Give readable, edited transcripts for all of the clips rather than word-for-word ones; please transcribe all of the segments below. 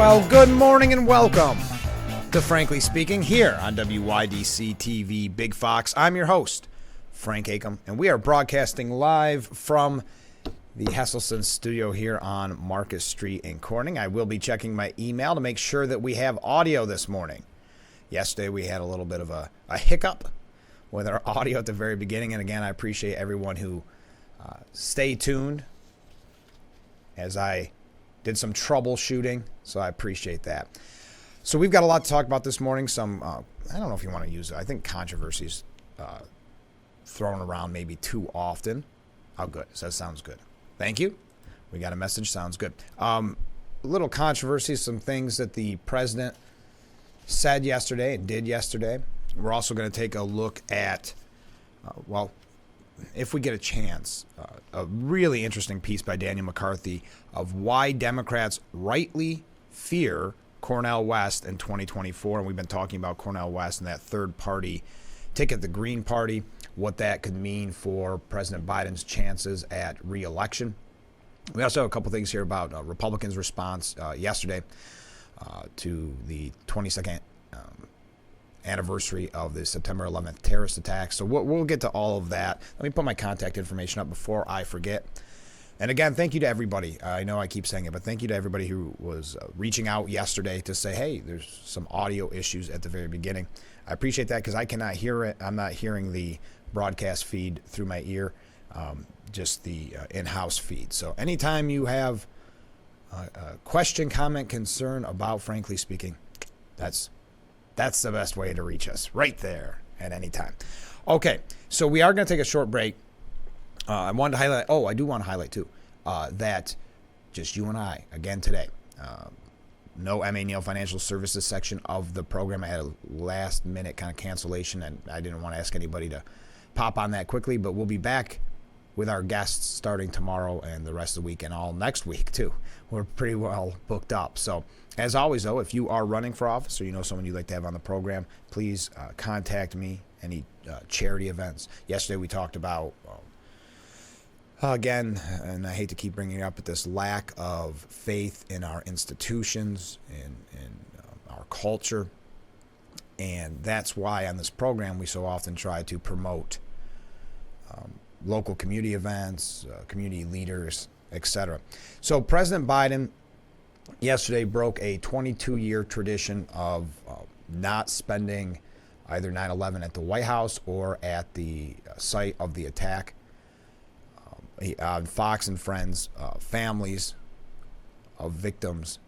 Well, good morning and welcome to Frankly Speaking here on WYDC TV Big Fox. I'm your host, Frank Acom, and we are broadcasting live from the Hesselson studio here on Marcus Street in Corning. I will be checking my email to make sure that we have audio this morning. Yesterday we had a little bit of a hiccup with our audio at the very beginning, and again, I appreciate everyone who stayed tuned as I did some troubleshooting, so I appreciate that. So we've got a lot to talk about this morning. Some, I don't know if you want to use it. I think controversies thrown around maybe too often. Oh, good. So that sounds good. Thank you. We got a message. Sounds good. Little controversy, some things that the president said yesterday and did yesterday. We're also going to take a look at, if we get a chance, a really interesting piece by Daniel McCarthy of why Democrats rightly fear Cornel West in 2024. And we've been talking about Cornel West and that third party ticket, the Green Party, what that could mean for President Biden's chances at re-election. We also have a couple things here about Republicans' response yesterday to the 22nd anniversary of the September 11th terrorist attack. So we'll get to all of that. Let me put my contact information up before I forget. And again, thank you to everybody. I know I keep saying it, but thank you to everybody who was reaching out yesterday to say, hey, there's some audio issues at the very beginning. I appreciate that because I cannot hear it. I'm not hearing the broadcast feed through my ear, just the in-house feed. So anytime you have a question, comment, concern about Frankly Speaking, that's the best way to reach us, right there at any time. Okay, so we are going to take a short break. I wanted to highlight, I do want to highlight too, that just you and I, again today, no MA Neal Financial Services section of the program. I had a last minute kind of cancellation and I didn't want to ask anybody to pop on that quickly, but we'll be back with our guests starting tomorrow and the rest of the week and all next week too. We're pretty well booked up. So as always though, if you are running for office or you know someone you'd like to have on the program, please contact me. Any charity events. Yesterday we talked about, again, and I hate to keep bringing it up, but this lack of faith in our institutions, in our culture. And that's why on this program we so often try to promote local community events, community leaders, etc. So President Biden yesterday broke a 22-year tradition of not spending either 9/11 at the White House or at the site of the attack. On Fox and Friends, families of victims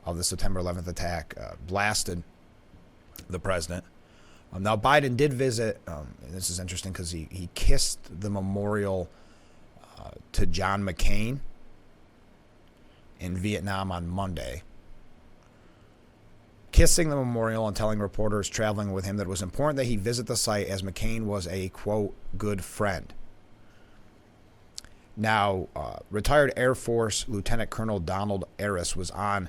of the September 11th attack blasted the president. Now, Biden did visit, and this is interesting because he kissed the memorial to John McCain in Vietnam on Monday. Kissing the memorial and telling reporters traveling with him that it was important that he visit the site as McCain was a, quote, good friend. Now, retired Air Force Lieutenant Colonel Donald Ayres was on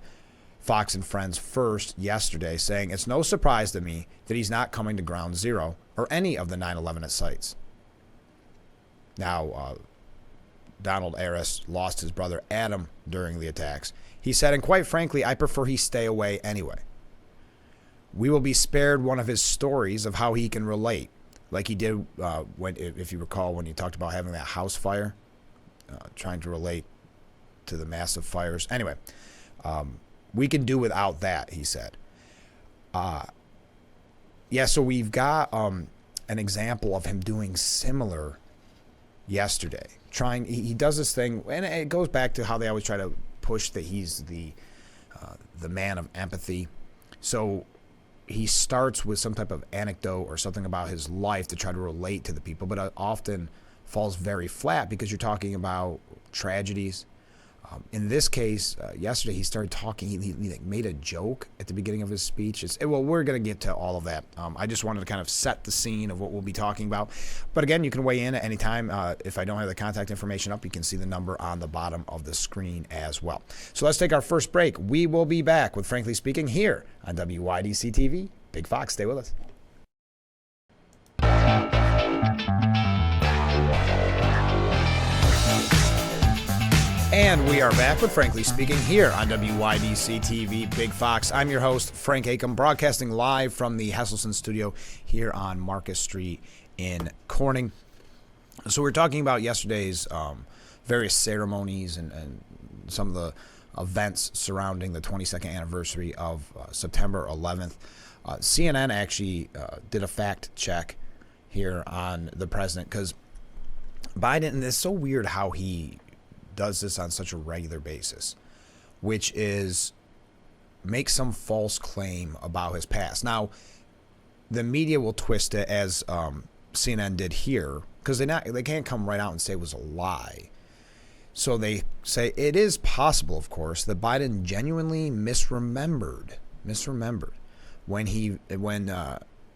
Fox and Friends first yesterday saying, it's no surprise to me that he's not coming to Ground Zero or any of the 9/11 sites. Now, Donald Ayres lost his brother Adam during the attacks. He said, and quite frankly, I prefer he stay away anyway. We will be spared one of his stories of how he can relate, like he did when, if you recall, when he talked about having that house fire, trying to relate to the massive fires. Anyway, we can do without that, he said. So we've got an example of him doing similar yesterday. He does this thing, and it goes back to how they always try to push that he's the man of empathy. So he starts with some type of anecdote or something about his life to try to relate to the people, but often falls very flat because you're talking about tragedies. In this case, yesterday he started talking. He made a joke at the beginning of his speech. We're going to get to all of that. I just wanted to kind of set the scene of what we'll be talking about. But again, you can weigh in at any time. If I don't have the contact information up, you can see the number on the bottom of the screen as well. So let's take our first break. We will be back with Frankly Speaking here on WYDC TV. Big Fox, stay with us. And we are back with Frankly Speaking here on WYDC TV Big Fox. I'm your host, Frank Acom, broadcasting live from the Hesselson studio here on Marcus Street in Corning. So we're talking about yesterday's various ceremonies and some of the events surrounding the 22nd anniversary of September 11th. CNN actually did a fact check here on the president because Biden, and it's so weird how he does this on such a regular basis, which is make some false claim about his past. Now, the media will twist it as CNN did here because they can't come right out and say it was a lie. So they say it is possible, of course, that Biden genuinely misremembered when he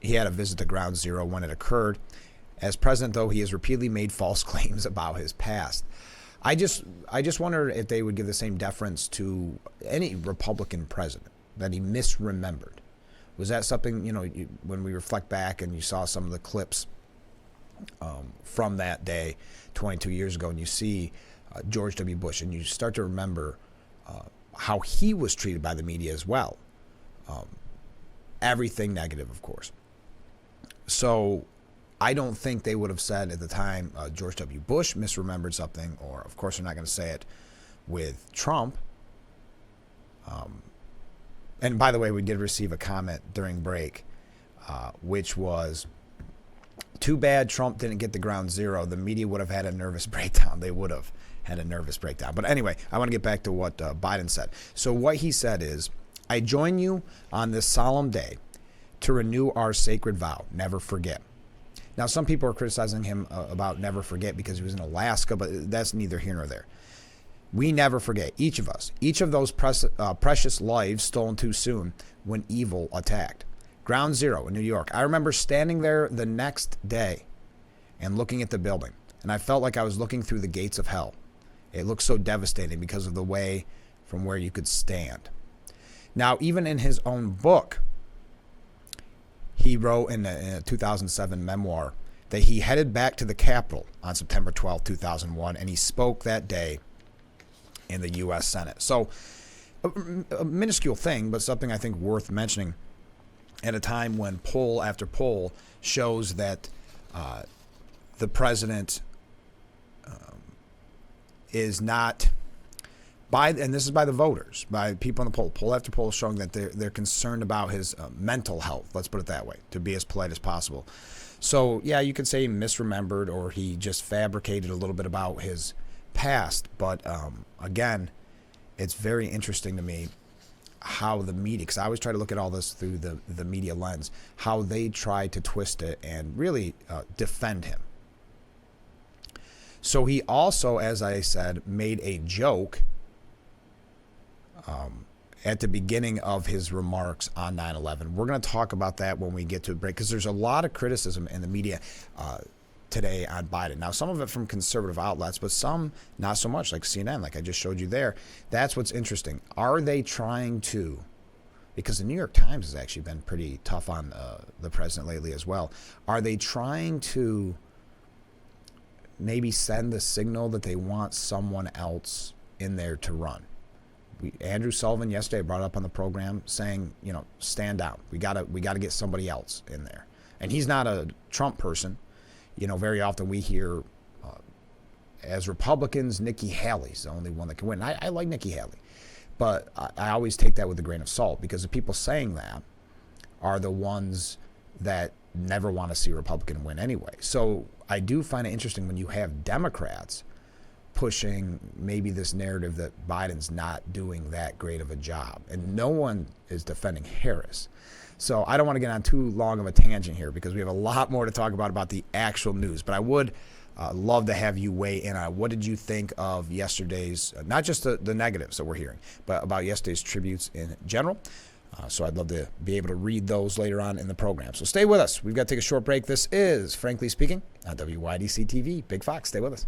had a visit to Ground Zero when it occurred. As president, though, he has repeatedly made false claims about his past. I just wonder if they would give the same deference to any Republican president, that he misremembered. Was that something, when we reflect back and you saw some of the clips from that day 22 years ago, and you see George W. Bush, and you start to remember how he was treated by the media as well. Everything negative, of course. So I don't think they would have said at the time George W. Bush misremembered something, or of course they're not going to say it with Trump. And by the way, we did receive a comment during break, which was, too bad Trump didn't get the Ground Zero. The media would have had a nervous breakdown. They would have had a nervous breakdown. But anyway, I want to get back to what Biden said. So what he said is, I join you on this solemn day to renew our sacred vow, never forget. Now, some people are criticizing him about never forget because he was in Alaska, but that's neither here nor there. We never forget, each of us, each of those precious lives stolen too soon when evil attacked. Ground Zero in New York. I remember standing there the next day and looking at the building, and I felt like I was looking through the gates of hell. It looked so devastating because of the way from where you could stand. Now, even in his own book, he wrote in a 2007 memoir that he headed back to the Capitol on September 12, 2001, and he spoke that day in the U.S. Senate. So a minuscule thing, but something I think worth mentioning at a time when poll after poll shows that the president is not, and this is by the voters, by people in the poll after poll showing that they're concerned about his mental health, let's put it that way, to be as polite as possible. So, yeah, you could say he misremembered or he just fabricated a little bit about his past. But, again, it's very interesting to me how the media, because I always try to look at all this through the media lens, how they try to twist it and really defend him. So he also, as I said, made a joke at the beginning of his remarks on 9/11. We're going to talk about that when we get to a break, because there's a lot of criticism in the media today on Biden. Now, some of it from conservative outlets, but some not so much, like CNN, like I just showed you there. That's what's interesting. Are they trying to, because the New York Times has actually been pretty tough on the president lately as well, are they trying to maybe send the signal that they want someone else in there to run? Andrew Sullivan yesterday brought it up on the program saying, stand down. We gotta get somebody else in there. And he's not a Trump person. Very often we hear, as Republicans, Nikki Haley's the only one that can win. I like Nikki Haley. But I always take that with a grain of salt, because the people saying that are the ones that never want to see a Republican win anyway. So I do find it interesting when you have Democrats pushing maybe this narrative that Biden's not doing that great of a job. And no one is defending Harris. So I don't want to get on too long of a tangent here, because we have a lot more to talk about the actual news. But I would love to have you weigh in on what did you think of yesterday's, not just the negatives that we're hearing, but about yesterday's tributes in general. So I'd love to be able to read those later on in the program. So stay with us. We've got to take a short break. This is Frankly Speaking on WYDC TV. Big Fox, stay with us.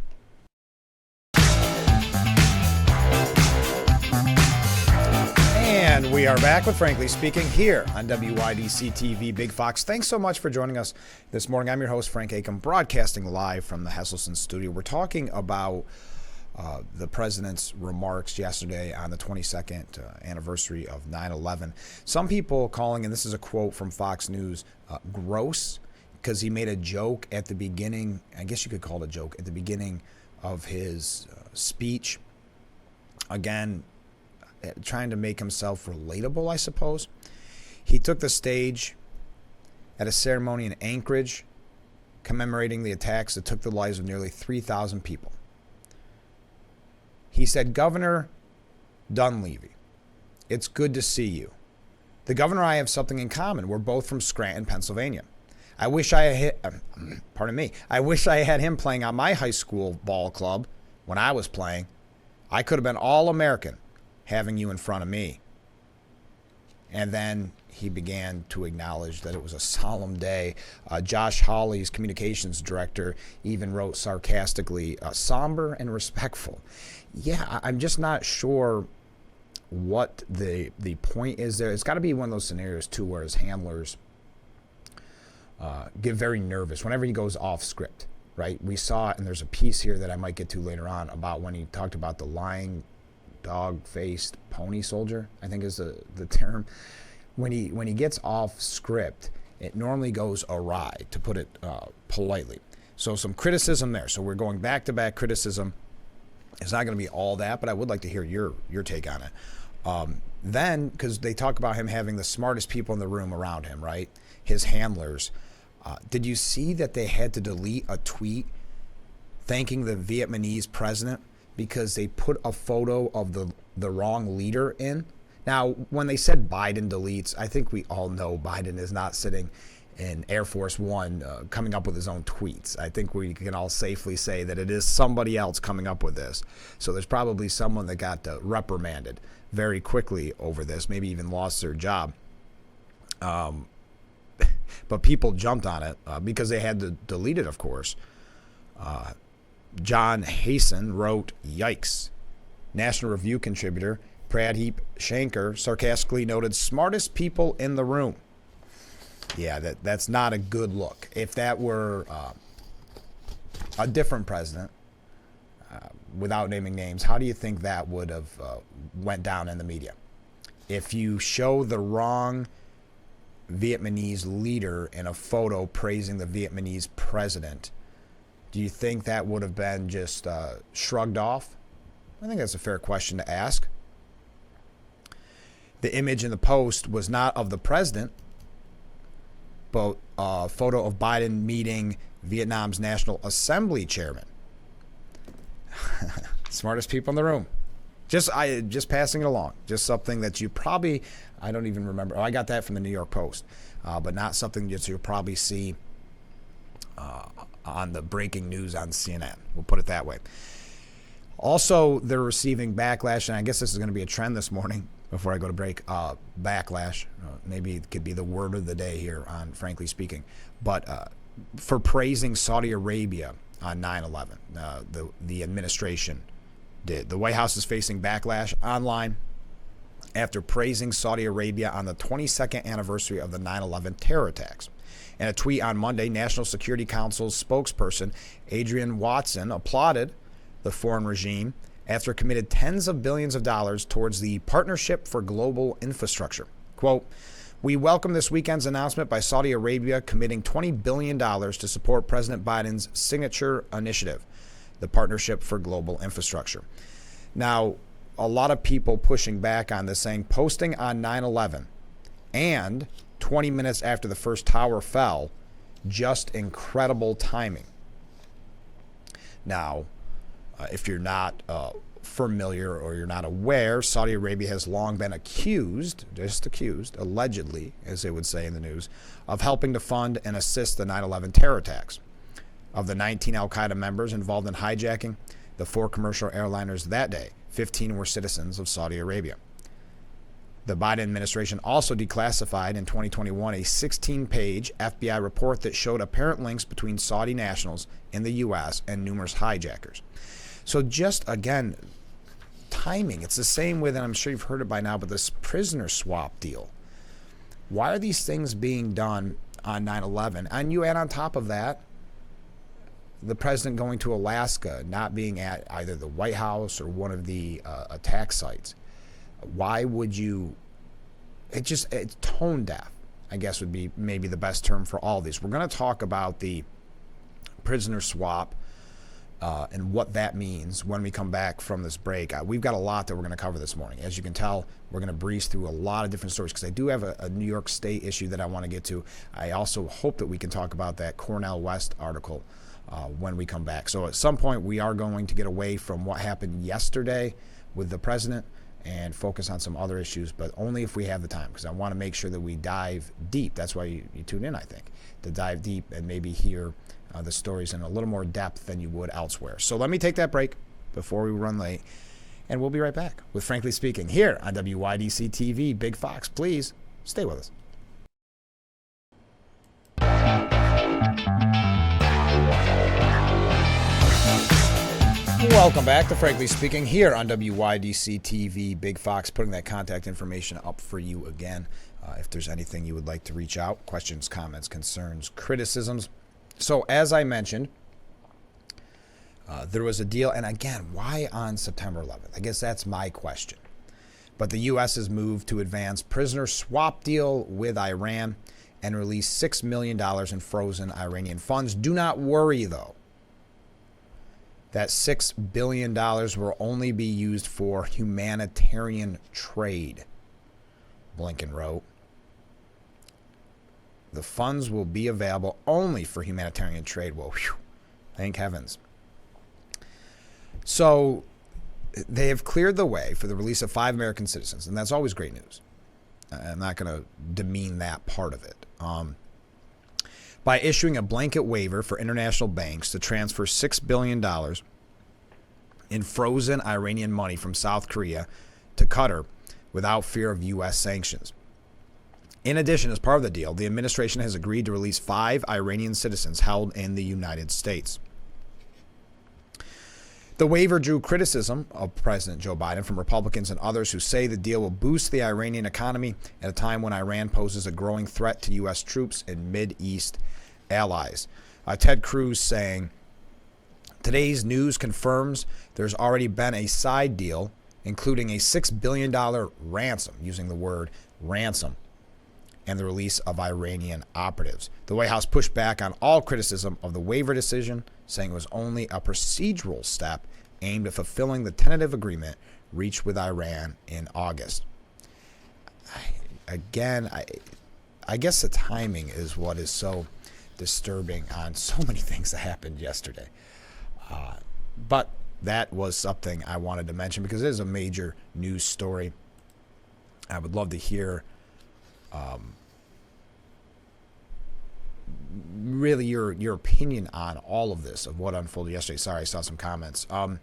And we are back with Frankly Speaking here on WYDC TV Big Fox. Thanks so much for joining us this morning. I'm your host, Frank Acom, broadcasting live from the Hesselson studio. We're talking about the president's remarks yesterday on the 22nd anniversary of 9/11. Some people calling, and this is a quote from Fox News, gross, because he made a joke at the beginning. I guess you could call it a joke at the beginning of his speech. Again, trying to make himself relatable, I suppose. He took the stage at a ceremony in Anchorage commemorating the attacks that took the lives of nearly 3,000 people. He said, "Governor Dunleavy, it's good to see you. The governor and I have something in common. We're both from Scranton, Pennsylvania. I wish I had him playing on my high school ball club when I was playing. I could have been All-American having you in front of me." And then he began to acknowledge that it was a solemn day. Josh Hawley's communications director even wrote sarcastically, somber and respectful. Yeah, I'm just not sure what the point is there. It's got to be one of those scenarios, too, where his handlers get very nervous whenever he goes off script, right? We saw it, and there's a piece here that I might get to later on about when he talked about the lying, dog-faced pony soldier, I think is the term. When he gets off script, it normally goes awry, to put it politely. So some criticism there. So we're going back-to-back criticism. It's not going to be all that, but I would like to hear your take on it. Then, because they talk about him having the smartest people in the room around him, right? His handlers. Did you see that they had to delete a tweet thanking the Vietnamese president because they put a photo of the wrong leader in? Now, when they said Biden deletes, I think we all know Biden is not sitting in Air Force One coming up with his own tweets. I think we can all safely say that it is somebody else coming up with this. So there's probably someone that got reprimanded very quickly over this, maybe even lost their job. But people jumped on it because they had to delete it, of course. John Hazen wrote, "Yikes." National Review contributor Pradheep Shankar sarcastically noted, "Smartest people in the room." Yeah, that's not a good look. If that were a different president, without naming names, how do you think that would have went down in the media? If you show the wrong Vietnamese leader in a photo praising the Vietnamese president, do you think that would have been just shrugged off? I think that's a fair question to ask. The image in the post was not of the president, but a photo of Biden meeting Vietnam's National Assembly chairman. Smartest people in the room. Just passing it along. Just something that you probably, I don't even remember. Oh, I got that from the New York Post, but not something that you'll probably see on the breaking news on CNN. We'll put it that way. Also, they're receiving backlash, and I guess this is going to be a trend this morning before I go to break. Backlash, maybe it could be the word of the day here on Frankly Speaking, but for praising Saudi Arabia on 9/11, the administration did. The White House is facing backlash online after praising Saudi Arabia on the 22nd anniversary of the 9/11 terror attacks. In a tweet on Monday, National Security Council's spokesperson Adrienne Watson applauded the foreign regime after it committed tens of billions of dollars towards the Partnership for Global Infrastructure. Quote, "We welcome this weekend's announcement by Saudi Arabia committing $20 billion to support President Biden's signature initiative, the Partnership for Global Infrastructure." Now, a lot of people pushing back on this, saying posting on 9/11 and 20 minutes after the first tower fell, just incredible timing. Now, if you're not familiar or you're not aware, Saudi Arabia has long been accused, allegedly, as they would say in the news, of helping to fund and assist the 9/11 terror attacks. Of the 19 al-Qaeda members involved in hijacking the 4 commercial airliners that day, 15 were citizens of Saudi Arabia. The Biden administration also declassified in 2021 a 16-page FBI report that showed apparent links between Saudi nationals in the U.S. and numerous hijackers. So just, again, timing. It's the same with, and I'm sure you've heard it by now, but this prisoner swap deal. Why are these things being done on 9/11? And you add on top of that the president going to Alaska, not being at either the White House or one of the attack sites. Why would you? It's tone deaf, I guess would be maybe the best term for all these. We're going to talk about the prisoner swap and what that means when we come back from this break. We've got a lot that we're going to cover this morning. As you can tell, we're going to breeze through a lot of different stories because I do have a New York State issue that I want to get to. I also hope that we can talk about that Cornel West article when we come back. So at some point, we are going to get away from what happened yesterday with the president and focus on some other issues, but only if we have the time, because I want to make sure that we dive deep. That's why you tune in, I think, to dive deep and maybe hear the stories in a little more depth than you would elsewhere. So let me take that break before we run late, and we'll be right back with Frankly Speaking here on WYDC TV. Big Fox, please stay with us. Welcome back to Frankly Speaking here on WYDC TV. Big Fox putting that contact information up for you again. If there's anything you would like to reach out, questions, comments, concerns, criticisms. So as I mentioned, there was a deal. And again, why on September 11th? I guess that's my question. But the U.S. has moved to advance prisoner swap deal with Iran and release $6 million in frozen Iranian funds. Do not worry, though. That $6 billion will only be used for humanitarian trade, Blinken wrote. The funds will be available only for humanitarian trade. Well, whew, thank heavens. So they have cleared the way for the release of 5 American citizens, and that's always great news. I'm not going to demean that part of it. By issuing a blanket waiver for international banks to transfer $6 billion in frozen Iranian money from South Korea to Qatar without fear of U.S. sanctions. In addition, as part of the deal, the administration has agreed to release 5 Iranian citizens held in the United States. The waiver drew criticism of President Joe Biden from Republicans and others who say the deal will boost the Iranian economy at a time when Iran poses a growing threat to U.S. troops and Mideast allies. Ted Cruz saying, today's news confirms there's already been a side deal, including a $6 billion ransom, using the word ransom, and the release of Iranian operatives. The White House pushed back on all criticism of the waiver decision, saying it was only a procedural step aimed at fulfilling the tentative agreement reached with Iran in August. I guess the timing is what is so disturbing on so many things that happened yesterday. But that was something I wanted to mention because it is a major news story. I would love to hear really your opinion on all of this, of what unfolded yesterday. Sorry, I saw some comments. Well,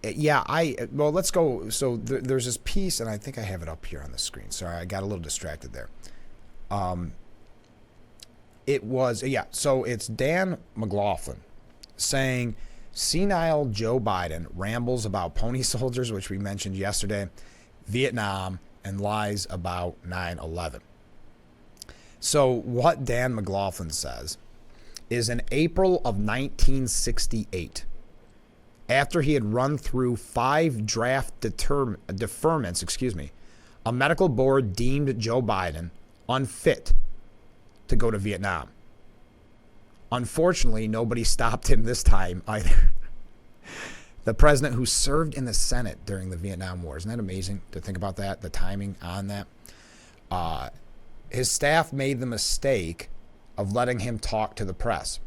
let's go. So there's this piece, and I think I have it up here on the screen. Sorry, I got a little distracted there. So it's Dan McLaughlin saying senile Joe Biden rambles about pony soldiers, which we mentioned yesterday, Vietnam, and lies about 9/11. So what Dan McLaughlin says is in April of 1968, after he had run through 5 draft deferments, a medical board deemed Joe Biden unfit to go to Vietnam. Unfortunately, nobody stopped him this time either. The president who served in the Senate during the Vietnam War. Isn't that amazing to think about that, the timing on that? His staff made the mistake of letting him talk to the press.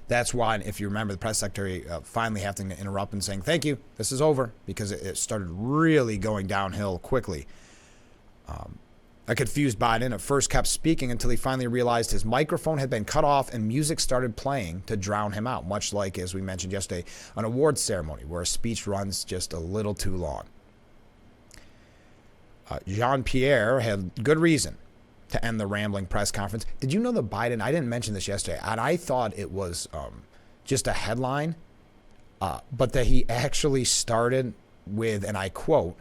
That's why, if you remember, the press secretary finally having to interrupt and saying, thank you, this is over, because it started really going downhill quickly. A confused Biden at first kept speaking until he finally realized his microphone had been cut off and music started playing to drown him out, much like, as we mentioned yesterday, an awards ceremony where a speech runs just a little too long. Jean-Pierre had good reason to end the rambling press conference. Did you know that Biden, I didn't mention this yesterday, and I thought it was just a headline, but that he actually started with, and I quote,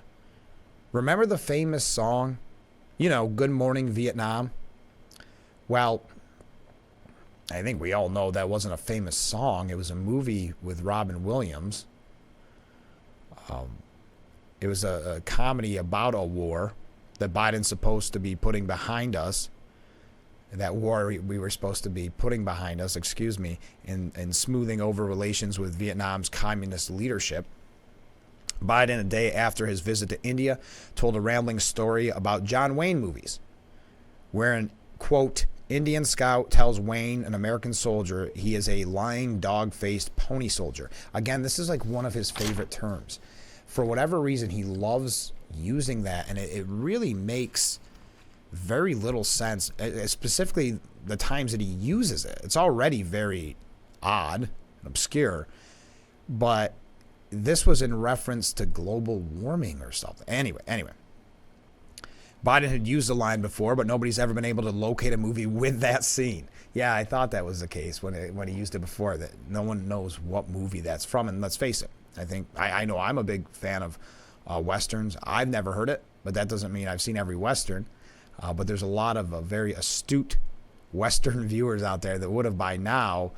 remember the famous song, Good Morning Vietnam? Well, I think we all know that wasn't a famous song. It was a movie with Robin Williams. It was a comedy about a war that Biden's supposed to be putting behind us. That war we were supposed to be putting behind us, and smoothing over relations with Vietnam's communist leadership. Biden, a day after his visit to India, told a rambling story about John Wayne movies, wherein, quote, Indian scout tells Wayne, an American soldier, he is a lying, dog-faced pony soldier. Again, this is like one of his favorite terms. For whatever reason, he loves using that, and it really makes very little sense, specifically the times that he uses it. It's already very odd and obscure, but this was in reference to global warming or something. Anyway. Biden had used the line before, but nobody's ever been able to locate a movie with that scene. Yeah, I thought that was the case when he used it before, that no one knows what movie that's from. And let's face it, I know I'm a big fan of Westerns. I've never heard it, but that doesn't mean I've seen every Western. But there's a lot of very astute Western viewers out there that would have by now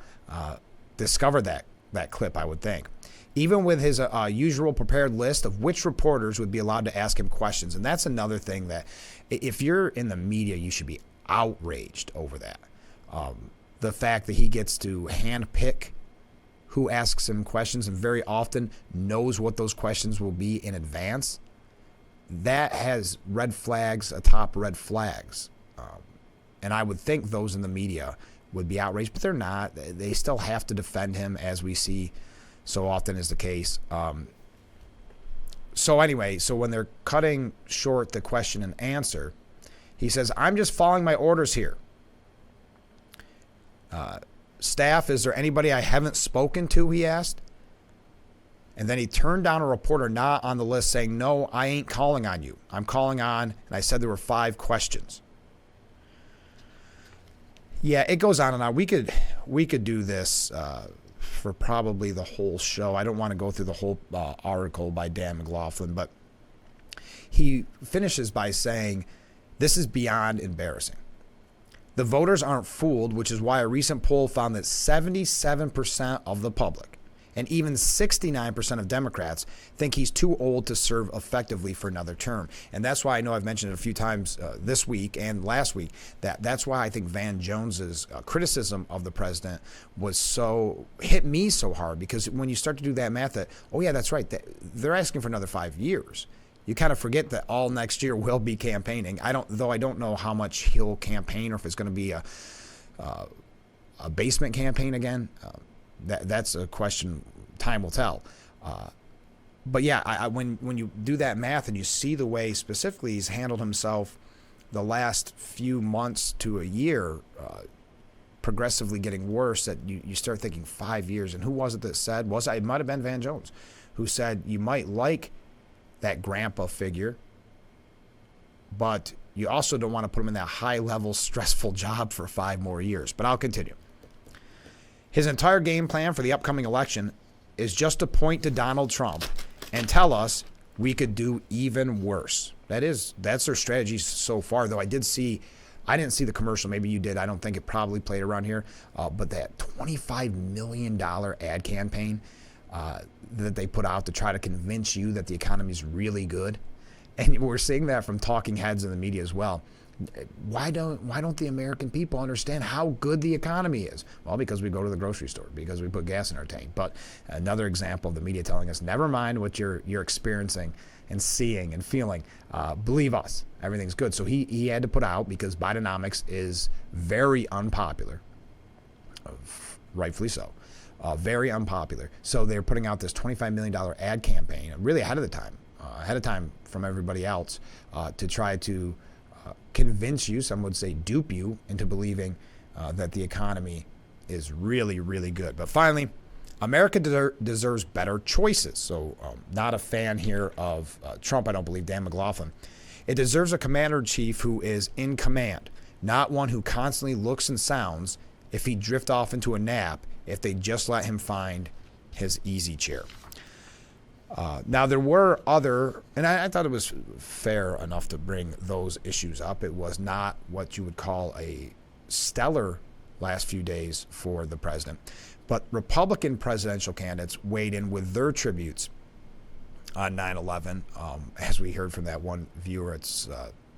discovered that clip, I would think. Even with his usual prepared list of which reporters would be allowed to ask him questions. And that's another thing that, if you're in the media, you should be outraged over that. The fact that he gets to handpick who asks him questions and very often knows what those questions will be in advance, that has red flags atop red flags. And I would think those in the media would be outraged, but they're not. They still have to defend him, as we see so often is the case. So when they're cutting short the question and answer, he says, I'm just following my orders here. Staff, is there anybody I haven't spoken to, he asked. And then he turned down a reporter not on the list saying, no, I ain't calling on you. I'm calling on, and I said there were 5 questions. Yeah, it goes on and on. We could do this for probably the whole show. I don't want to go through the whole article by Dan McLaughlin, but he finishes by saying, this is beyond embarrassing. The voters aren't fooled, which is why a recent poll found that 77% of the public and even 69% of Democrats think he's too old to serve effectively for another term. And that's why I know I've mentioned it a few times this week and last week, that's why I think Van Jones's criticism of the president hit me so hard, because when you start to do that math that, oh yeah, that's right, they're asking for another 5 years. You kind of forget that all next year will be campaigning. I don't know how much he'll campaign, or if it's going to be a basement campaign again. That's a question time will tell. But yeah, when you do that math and you see the way specifically he's handled himself the last few months to a year, progressively getting worse, that you start thinking 5 years. And who was it that said, it might have been Van Jones, who said you might like that grandpa figure, but you also don't want to put him in that high-level, stressful job for 5 more years. But I'll continue. His entire game plan for the upcoming election is just to point to Donald Trump and tell us we could do even worse. That's their strategy so far, though. I didn't see the commercial. Maybe you did. I don't think it probably played around here. But that $25 million ad campaign that they put out to try to convince you that the economy is really good. And we're seeing that from talking heads in the media as well. Why don't the American people understand how good the economy is? Well, because we go to the grocery store, because we put gas in our tank. But another example of the media telling us, never mind what you're experiencing and seeing and feeling. Believe us, everything's good. So he had to put out, because Bidenomics is very unpopular, rightfully so. Very unpopular. So they're putting out this $25 million ad campaign, really ahead of time from everybody else, to try to convince you, some would say dupe you, into believing that the economy is really, really good. But finally, America deserves better choices. So not a fan here of Trump, I don't believe, Dan McLaughlin. It deserves a commander-in-chief who is in command, not one who constantly looks and sounds if he drift off into a nap if they just let him find his easy chair. Now, there were other, and I thought it was fair enough to bring those issues up. It was not what you would call a stellar last few days for the president. But Republican presidential candidates weighed in with their tributes on 9/11. As we heard from that one viewer, it's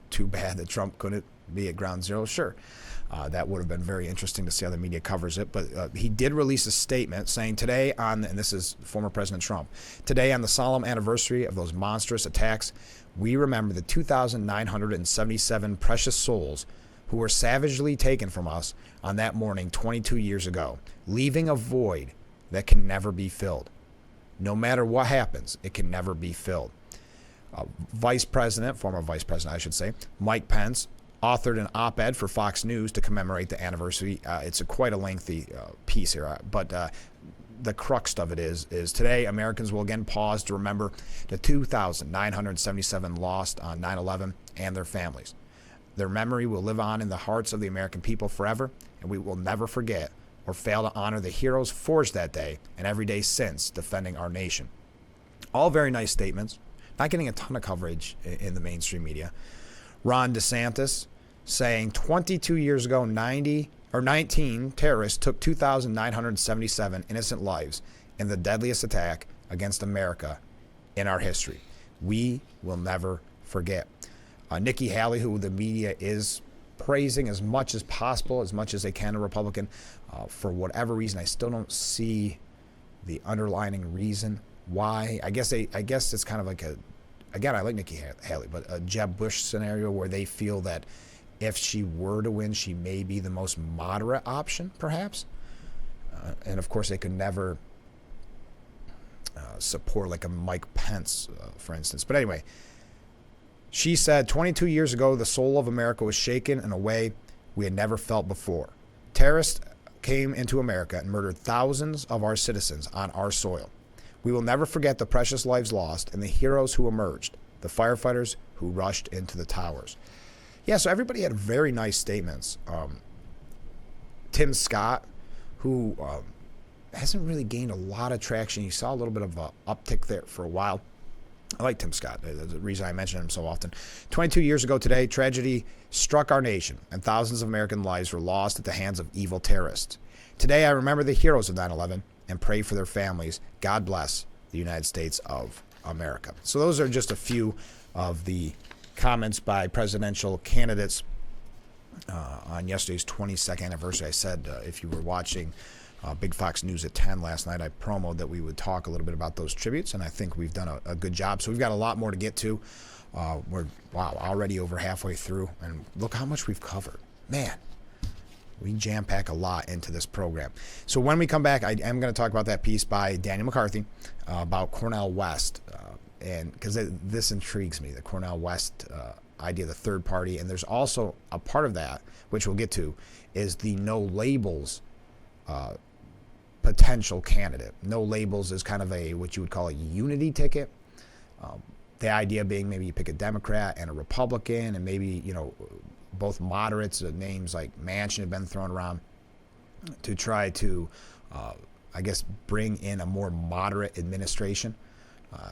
too bad that Trump couldn't be at ground zero. Sure, that would have been very interesting to see how the media covers it. But he did release a statement saying today and this is former President Trump, today on the solemn anniversary of those monstrous attacks, we remember the 2,977 precious souls who were savagely taken from us on that morning 22 years ago, leaving a void that can never be filled. No matter what happens, it can never be filled. Former Vice President, I should say, Mike Pence, authored an op-ed for Fox News to commemorate the anniversary. It's quite a lengthy piece here, but the crux of it is today Americans will again pause to remember the 2,977 lost on 9/11 and their families. Their memory will live on in the hearts of the American people forever, and we will never forget or fail to honor the heroes forged that day and every day since defending our nation. All very nice statements, not getting a ton of coverage in the mainstream media. Ron DeSantis saying 22 years ago, 19 terrorists took 2,977 innocent lives in the deadliest attack against America in our history. We will never forget. Nikki Haley, who the media is praising as much as possible, as much as they can, a Republican, for whatever reason, I still don't see the underlying reason why. I guess it's kind of like I like Nikki Haley, but a Jeb Bush scenario where they feel that if she were to win, she may be the most moderate option, perhaps. And of course, they could never support like a Mike Pence, for instance. But anyway, she said 22 years ago, the soul of America was shaken in a way we had never felt before. Terrorists came into America and murdered thousands of our citizens on our soil. We will never forget the precious lives lost and the heroes who emerged, the firefighters who rushed into the towers. Yeah, so everybody had very nice statements. Tim Scott, who hasn't really gained a lot of traction. You saw a little bit of an uptick there for a while. I like Tim Scott. That's the reason I mention him so often. 22 years ago today, tragedy struck our nation, and thousands of American lives were lost at the hands of evil terrorists. Today, I remember the heroes of 9/11 and pray for their families. God bless the United States of America. So those are just a few of the comments by presidential candidates on yesterday's 22nd anniversary. I said if you were watching Big Fox News at 10 last night, I promoted that we would talk a little bit about those tributes, and I think we've done a good job. So we've got a lot more to get to. We're already over halfway through, and look how much we've covered. Man, we jam-pack a lot into this program. So when we come back, I am going to talk about that piece by Daniel McCarthy about Cornel West, and because this intrigues me, the Cornel West idea of the third party. And there's also a part of that, which we'll get to, is the no labels potential candidate. No labels is kind of what you would call a unity ticket. The idea being maybe you pick a Democrat and a Republican, and maybe, both moderates. Names like Manchin have been thrown around to try to, bring in a more moderate administration.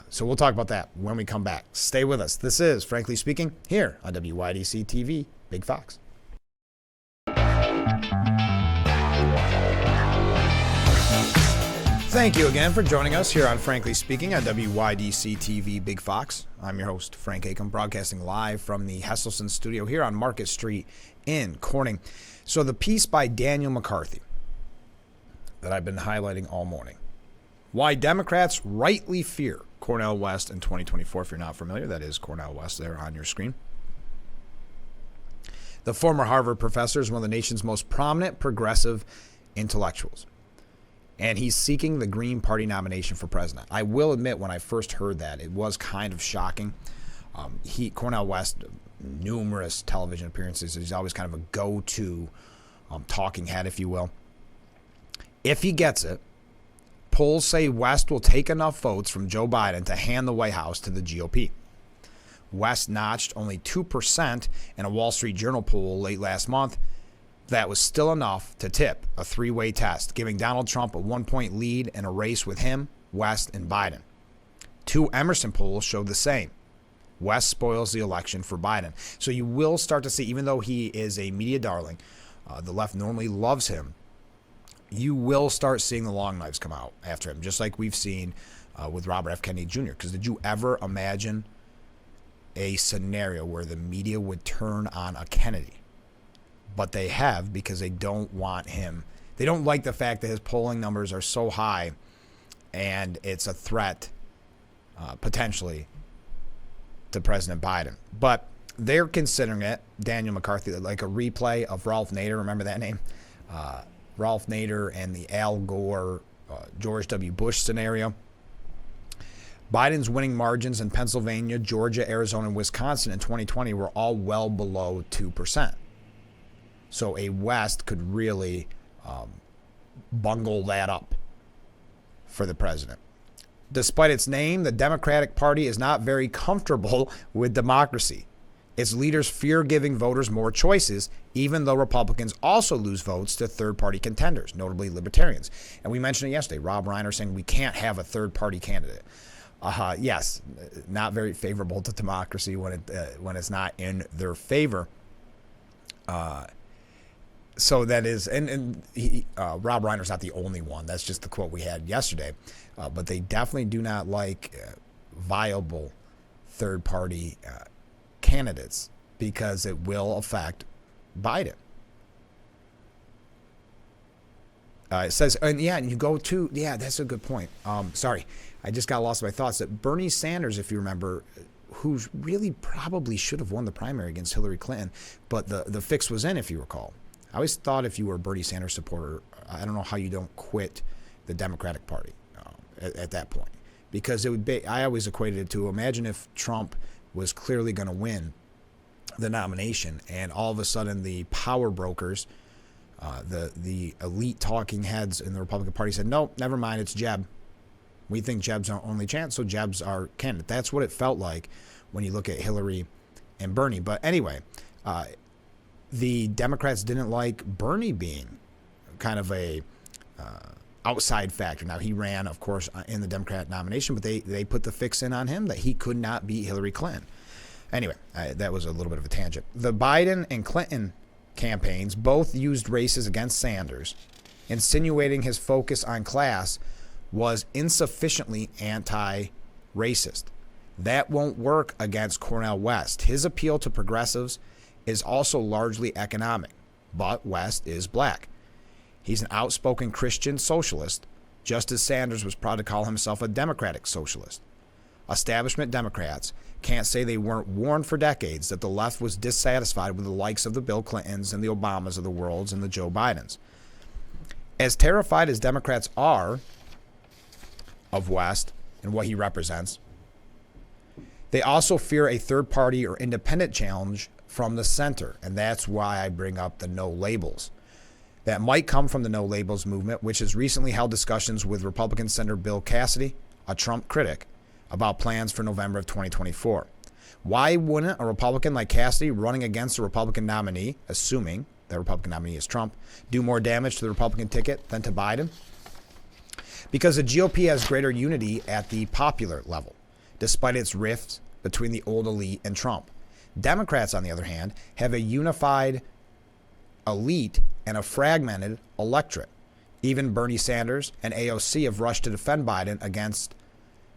So we'll talk about that when we come back. Stay with us. This is Frankly Speaking here on WYDC TV, Big Fox. Thank you again for joining us here on Frankly Speaking on WYDC TV Big Fox. I'm your host, Frank Acom, broadcasting live from the Hesselson studio here on Market Street in Corning. So the piece by Daniel McCarthy that I've been highlighting all morning. Why Democrats rightly fear Cornel West in 2024. If you're not familiar, that is Cornel West there on your screen. The former Harvard professor is one of the nation's most prominent progressive intellectuals, and he's seeking the Green Party nomination for president. I will admit, when I first heard that, it was kind of shocking. Cornel West, numerous television appearances. He's always kind of a go-to talking head, if you will. If he gets it, polls say West will take enough votes from Joe Biden to hand the White House to the GOP. West notched only 2% in a Wall Street Journal poll late last month. That was still enough to tip a three-way test, giving Donald Trump a 1-point lead in a race with him, West, and Biden. Two Emerson polls showed the same. West spoils the election for Biden. So you will start to see, even though he is a media darling, The left normally loves him. You will start seeing the long knives come out after him, just like we've seen with Robert F. Kennedy Jr. Because did you ever imagine a scenario where the media would turn on a Kennedy? But they have, because they don't want him. They don't like the fact that his polling numbers are so high and it's a threat, potentially, to President Biden. But they're considering it, Daniel McCarthy, like a replay of Ralph Nader. Remember that name? Ralph Nader and the Al Gore, George W. Bush scenario. Biden's winning margins in Pennsylvania, Georgia, Arizona, and Wisconsin in 2020 were all well below 2%. So a West could really bungle that up for the president. Despite its name, the Democratic Party is not very comfortable with democracy. Its leaders fear giving voters more choices, even though Republicans also lose votes to third-party contenders, notably libertarians. And we mentioned it yesterday. Rob Reiner saying we can't have a third-party candidate. Yes, not very favorable to democracy when it's not in their favor. So that is, and Rob Reiner's not the only one. That's just the quote we had yesterday. But they definitely do not like viable third-party candidates because it will affect Biden. It says, and you go to, that's a good point. Sorry, I just got lost in my thoughts. That Bernie Sanders, if you remember, who really probably should have won the primary against Hillary Clinton, but the fix was in, if you recall. I always thought if you were a Bernie Sanders supporter, I don't know how you don't quit the Democratic Party at that point. Because it would be, I always equated it to, imagine if Trump was clearly going to win the nomination and all of a sudden the power brokers, the elite talking heads in the Republican Party said, no, never mind, it's Jeb. We think Jeb's our only chance, so Jeb's our candidate. That's what it felt like when you look at Hillary and Bernie. But anyway, the Democrats didn't like Bernie being kind of a outside factor. Now, he ran, of course, in the Democrat nomination, but they put the fix in on him that he could not beat Hillary Clinton. Anyway, that was a little bit of a tangent. The Biden and Clinton campaigns both used races against Sanders, insinuating his focus on class was insufficiently anti-racist. That won't work against Cornel West. His appeal to progressives is also largely economic, but West is black. He's an outspoken Christian socialist, just as Sanders was proud to call himself a democratic socialist. Establishment Democrats can't say they weren't warned for decades that the left was dissatisfied with the likes of the Bill Clintons and the Obamas of the world and the Joe Bidens. As terrified as Democrats are of West and what he represents, they also fear a third party or independent challenge from the center, and that's why I bring up the no labels. That might come from the no labels movement, which has recently held discussions with Republican Senator Bill Cassidy, a Trump critic, about plans for November of 2024. Why wouldn't a Republican like Cassidy running against a Republican nominee, assuming that Republican nominee is Trump, do more damage to the Republican ticket than to Biden? Because the GOP has greater unity at the popular level, despite its rifts between the old elite and Trump. Democrats, on the other hand, have a unified elite and a fragmented electorate. Even Bernie Sanders and AOC have rushed to defend Biden against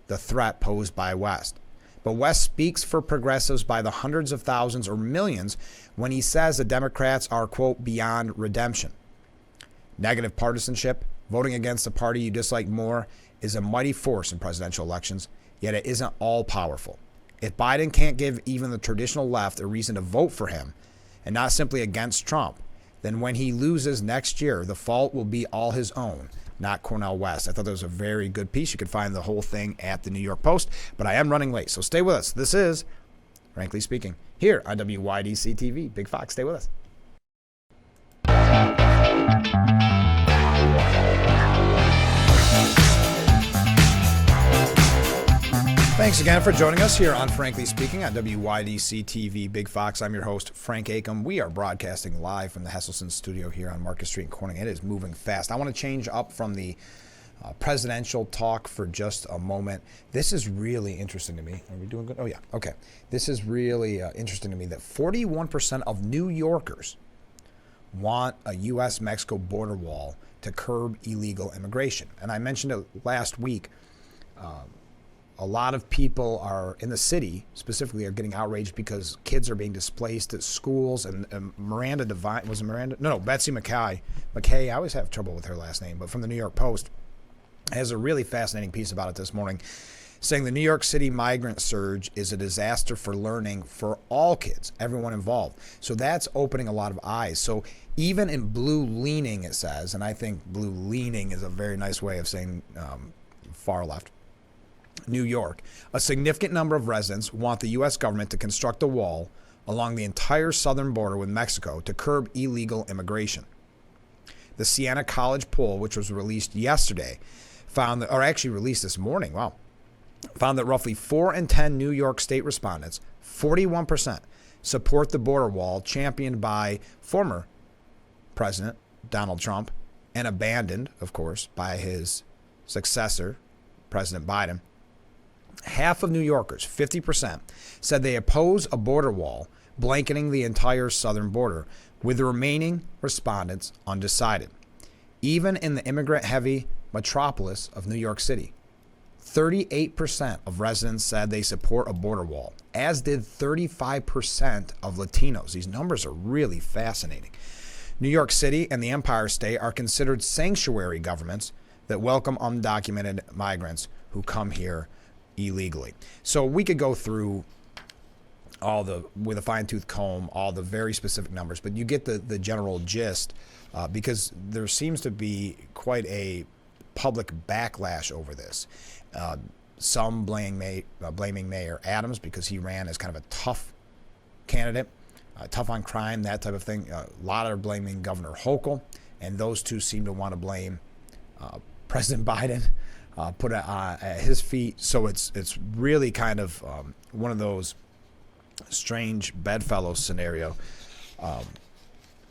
the threat posed by West. But West speaks for progressives by the hundreds of thousands or millions when he says the Democrats are, quote, beyond redemption. Negative partisanship, voting against a party you dislike more, is a mighty force in presidential elections, yet it isn't all powerful. If Biden can't give even the traditional left a reason to vote for him, and not simply against Trump, then when he loses next year, the fault will be all his own, not Cornel West. I thought that was a very good piece. You could find the whole thing at the New York Post, but I am running late, so stay with us. This is, Frankly Speaking, here on WYDC TV. Big Fox, stay with us. Thanks again for joining us here on Frankly Speaking on WYDC TV. Big Fox, I'm your host, Frank Acom. We are broadcasting live from the Hesselson studio here on Market Street in Corning. It is moving fast. I want to change up from the presidential talk for just a moment. This is really interesting to me. Are we doing good? Oh, yeah. Okay. This is really interesting to me that 41% of New Yorkers want a U.S.-Mexico border wall to curb illegal immigration. And I mentioned it last week. A lot of people are in the city specifically are getting outraged because kids are being displaced at schools. And Miranda Devine, was it Miranda? No, Betsy McKay. I always have trouble with her last name, but from the New York Post has a really fascinating piece about it this morning, saying the New York City migrant surge is a disaster for learning for all kids, everyone involved. So that's opening a lot of eyes. So even in blue leaning, it says, and I think blue leaning is a very nice way of saying far left, New York, a significant number of residents want the U.S. government to construct a wall along the entire southern border with Mexico to curb illegal immigration. The Siena College poll, which was released yesterday, found that, or actually released this morning, found that roughly 4 in 10 New York State respondents, 41%, support the border wall championed by former President Donald Trump and abandoned, of course, by his successor, President Biden. Half of New Yorkers, 50%, said they oppose a border wall blanketing the entire southern border, with the remaining respondents undecided. Even in the immigrant-heavy metropolis of New York City, 38% of residents said they support a border wall, as did 35% of Latinos. These numbers are really fascinating. New York City and the Empire State are considered sanctuary governments that welcome undocumented migrants who come here illegally. So we could go through with a fine-tooth comb, all the very specific numbers, but you get the general gist because there seems to be quite a public backlash over this. Some blaming Mayor Adams because he ran as kind of a tough candidate, tough on crime, that type of thing. A lot are blaming Governor Hochul, and those two seem to want to blame President Biden, put it at his feet. So it's really kind of one of those strange bedfellows scenario.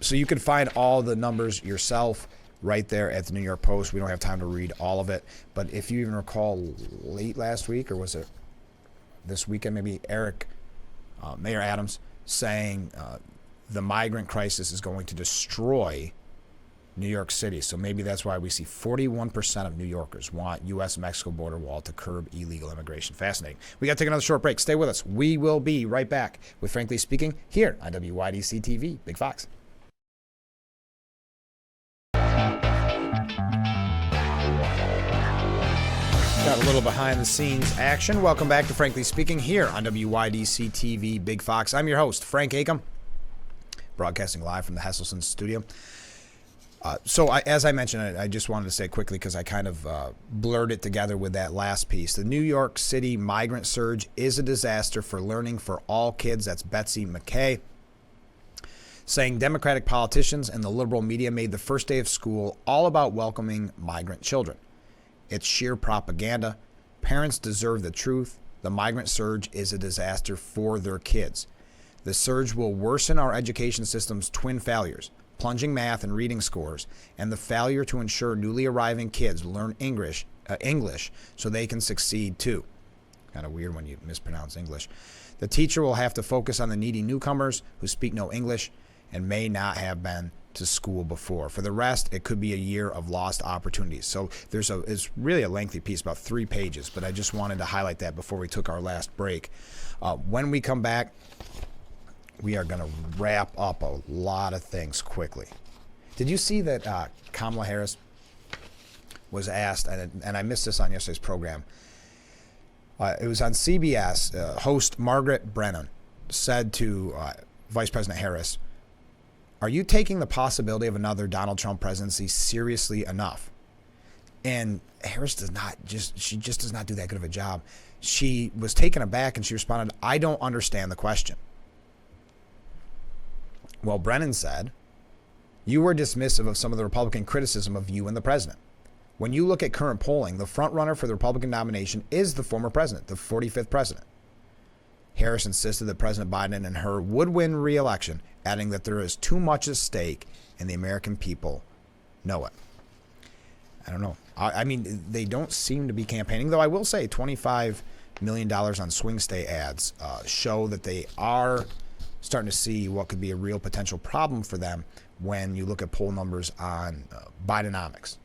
So you can find all the numbers yourself right there at the New York Post. We don't have time to read all of it, but if you even recall late last week, or was it this weekend, maybe Mayor Adams saying the migrant crisis is going to destroy New York City. So maybe that's why we see 41% of New Yorkers want U.S.-Mexico border wall to curb illegal immigration. Fascinating. We got to take another short break. Stay with us. We will be right back with Frankly Speaking here on WYDC TV. Big Fox. Got a little behind the scenes action. Welcome back to Frankly Speaking here on WYDC TV Big Fox. I'm your host, Frank Acom, broadcasting live from the Hesselson studio. As I mentioned, I just wanted to say quickly because I kind of blurred it together with that last piece. The New York City migrant surge is a disaster for learning for all kids. That's Betsy McKay, saying Democratic politicians and the liberal media made the first day of school all about welcoming migrant children. It's sheer propaganda. Parents deserve the truth. The migrant surge is a disaster for their kids. The surge will worsen our education system's twin failures: plunging math and reading scores, and the failure to ensure newly arriving kids learn English so they can succeed too. Kind of weird when you mispronounce English. The teacher will have to focus on the needy newcomers who speak no English and may not have been to school before. For the rest, it could be a year of lost opportunities. So it's really a lengthy piece, about 3 pages, but I just wanted to highlight that before we took our last break. When we come back, we are going to wrap up a lot of things quickly. Did you see that Kamala Harris was asked, and I missed this on yesterday's program, it was on CBS, host Margaret Brennan said to Vice President Harris, "Are you taking the possibility of another Donald Trump presidency seriously enough?" And Harris does not do that good of a job. She was taken aback and she responded, "I don't understand the question." Well, Brennan said, "You were dismissive of some of the Republican criticism of you and the president. When you look at current polling, the front runner for the Republican nomination is the former president, the 45th president." Harris insisted that President Biden and her would win re-election, adding that there is too much at stake and the American people know it. I don't know. I mean, they don't seem to be campaigning, though I will say $25 million on swing state ads show that they are starting to see what could be a real potential problem for them when you look at poll numbers on Bidenomics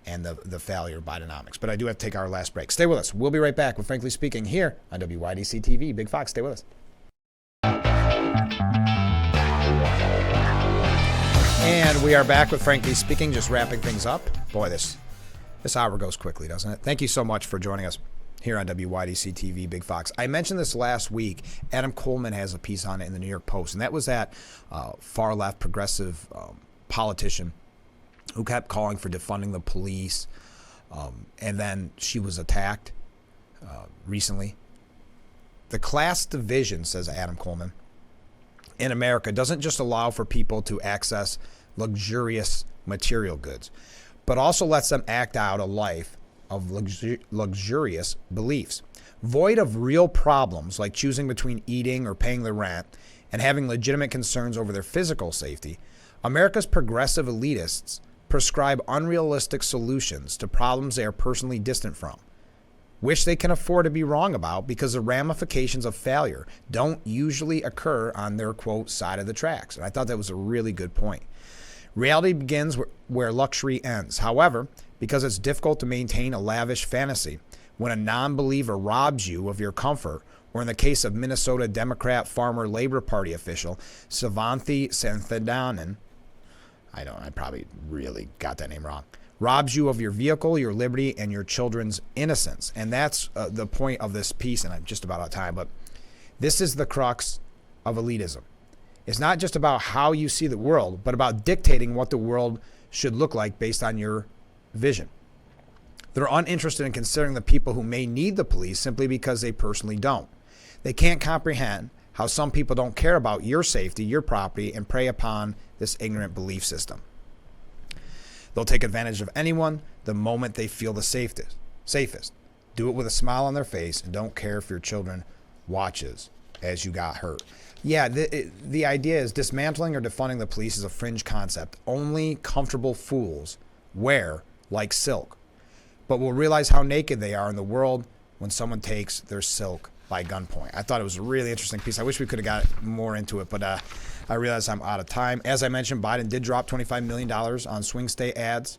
and the failure of Bidenomics. But I do have to take our last break. Stay with us. We'll be right back with Frankly Speaking here on WYDC TV. Big Fox, stay with us. And we are back with Frankly Speaking, just wrapping things up. Boy, this hour goes quickly, doesn't it? Thank you so much for joining us here on WYDC TV, Big Fox. I mentioned this last week. Adam Coleman has a piece on it in the New York Post, and that was that far-left progressive politician who kept calling for defunding the police, and then she was attacked recently. The class division, says Adam Coleman, in America doesn't just allow for people to access luxurious material goods, but also lets them act out a life of luxurious beliefs. Void of real problems like choosing between eating or paying the rent and having legitimate concerns over their physical safety, America's progressive elitists prescribe unrealistic solutions to problems they are personally distant from, which they can afford to be wrong about because the ramifications of failure don't usually occur on their, quote, side of the tracks. And I thought that was a really good point. Reality begins where luxury ends. However, because it's difficult to maintain a lavish fantasy when a non-believer robs you of your comfort, or in the case of Minnesota Democrat Farmer Labor Party official Savanthi Santhanandan, I probably really got that name wrong, robs you of your vehicle, your liberty, and your children's innocence. And that's the point of this piece, and I'm just about out of time, but this is the crux of elitism. It's not just about how you see the world, but about dictating what the world should look like based on your vision. They're uninterested in considering the people who may need the police simply because they personally don't. They can't comprehend how some people don't care about your safety, your property, and prey upon this ignorant belief system. They'll take advantage of anyone the moment they feel the safest. Do it with a smile on their face and don't care if your children watches as you got hurt. Yeah, the idea is dismantling or defunding the police is a fringe concept. Only comfortable fools wear like silk, but will realize how naked they are in the world when someone takes their silk by gunpoint. I thought it was a really interesting piece. I wish we could have got more into it, but I realize I'm out of time. As I mentioned, Biden did drop $25 million on swing state ads.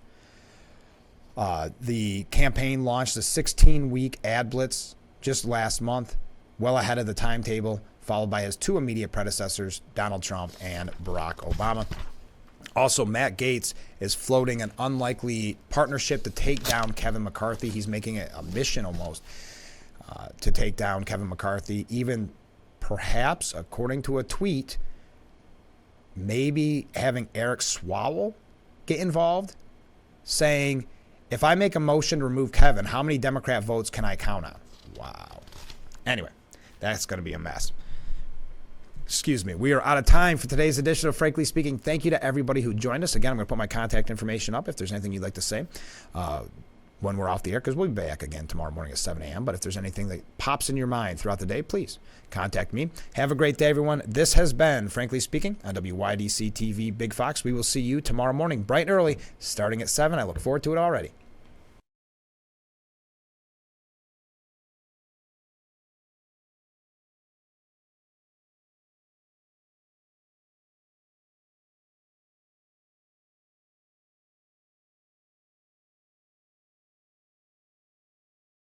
The campaign launched a 16-week ad blitz just last month, well ahead of the timetable, followed by his two immediate predecessors, Donald Trump and Barack Obama. Also, Matt Gaetz is floating an unlikely partnership to take down Kevin McCarthy. He's making it a mission almost to take down Kevin McCarthy, even perhaps, according to a tweet, maybe having Eric Swalwell get involved, saying, if I make a motion to remove Kevin, how many Democrat votes can I count on? Wow. Anyway, that's going to be a mess. Excuse me. We are out of time for today's edition of Frankly Speaking. Thank you to everybody who joined us. Again, I'm going to put my contact information up if there's anything you'd like to say when we're off the air, because we'll be back again tomorrow morning at 7 a.m. But if there's anything that pops in your mind throughout the day, please contact me. Have a great day, everyone. This has been Frankly Speaking on WYDC TV Big Fox. We will see you tomorrow morning, bright and early, starting at 7. I look forward to it already.